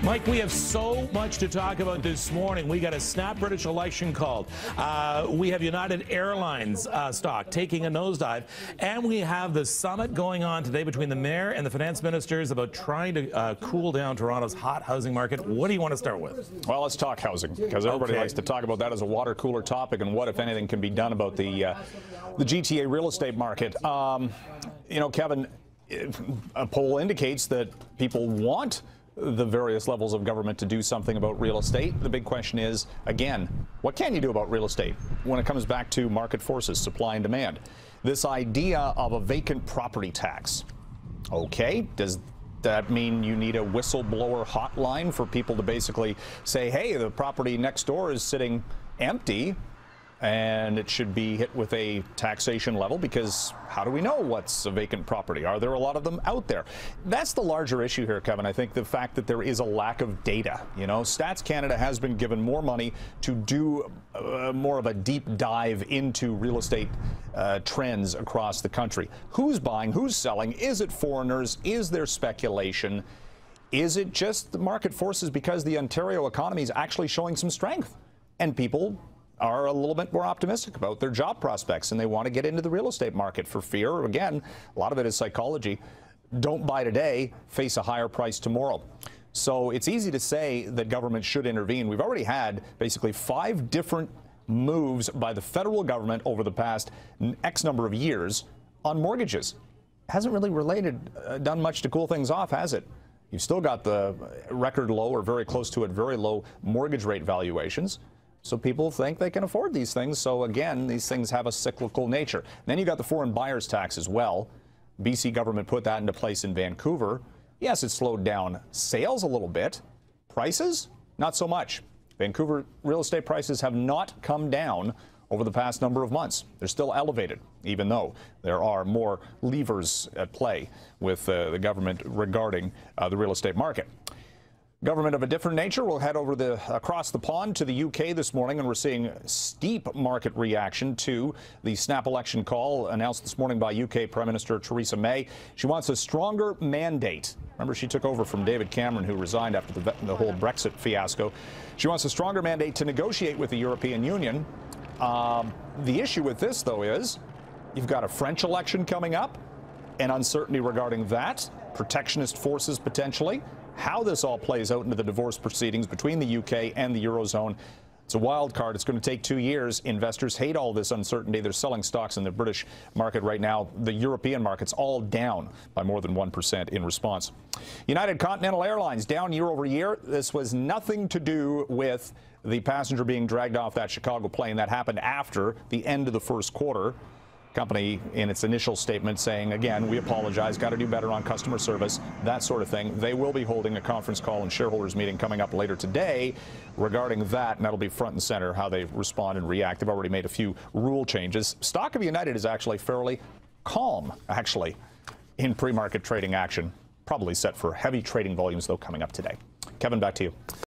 Mike, we have so much to talk about this morning. We got a snap British election called. We have United Airlines stock taking a nosedive. And we have the summit going on today between the mayor and the finance ministers about trying to cool down Toronto's hot housing market. What do you want to start with? Well, let's talk housing, because everybody likes to talk about that as a water cooler topic and what, if anything, can be done about the GTA real estate market. You know, Kevin, a poll indicates that people want the various levels of government to do something about real estate. The big question is, again, what can you do about real estate when it comes back to market forces, supply and demand? This idea of a vacant property tax. Okay, does that mean you need a whistleblower hotline for people to basically say, hey, the property next door is sitting empty and it should be hit with a taxation level? Because how do we know what's a vacant property? Are there a lot of them out there? That's the larger issue here, Kevin. I think the fact that there is a lack of data. You know, Stats Canada has been given more money to do more of a deep dive into real estate trends across the country. Who's buying? Who's selling? Is it foreigners? Is there speculation? Is it just the market forces because the Ontario economy is actually showing some strength and people are a little bit more optimistic about their job prospects and they want to get into the real estate market for fear? Again, a lot of it is psychology. Don't buy today, face a higher price tomorrow. So it's easy to say that government should intervene. We've already had basically 5 different moves by the federal government over the past X number of years on mortgages. Hasn't really done much to cool things off, has it? You've still got the record low or very close to it, very low mortgage rate valuations. So people think they can afford these things. So again, these things have a cyclical nature. Then you got the foreign buyers tax as well. BC government put that into place in Vancouver. Yes, it slowed down sales a little bit. Prices, not so much. Vancouver real estate prices have not come down over the past number of months. They're still elevated, even though there are more levers at play with the government regarding the real estate market. Government of a different nature will head over across the pond to the UK this morning, and we're seeing steep market reaction to the snap election call announced this morning by UK Prime Minister Theresa May. She wants a stronger mandate. Remember, she took over from David Cameron, who resigned after the whole Brexit fiasco. She wants a stronger mandate to negotiate with the European Union. The issue with this, though, is you've got a French election coming up and uncertainty regarding that, protectionist forces potentially. How this all plays out into the divorce proceedings between the UK and the Eurozone, it's a wild card. It's going to take 2 years. Investors hate all this uncertainty. They're selling stocks in the British market right now. The European market's all down by more than 1% in response. United Continental Airlines down year over year. This was nothing to do with the passenger being dragged off that Chicago plane. That happened after the end of the first quarter. Company in its initial statement saying, again, we apologize, got to do better on customer service, that sort of thing. They will be holding a conference call and shareholders meeting coming up later today regarding that, and that'll be front and center how they respond and react. They've already made a few rule changes. Stock of United is actually fairly calm, actually, in pre-market trading action. Probably set for heavy trading volumes, though, coming up today. Kevin, back to you.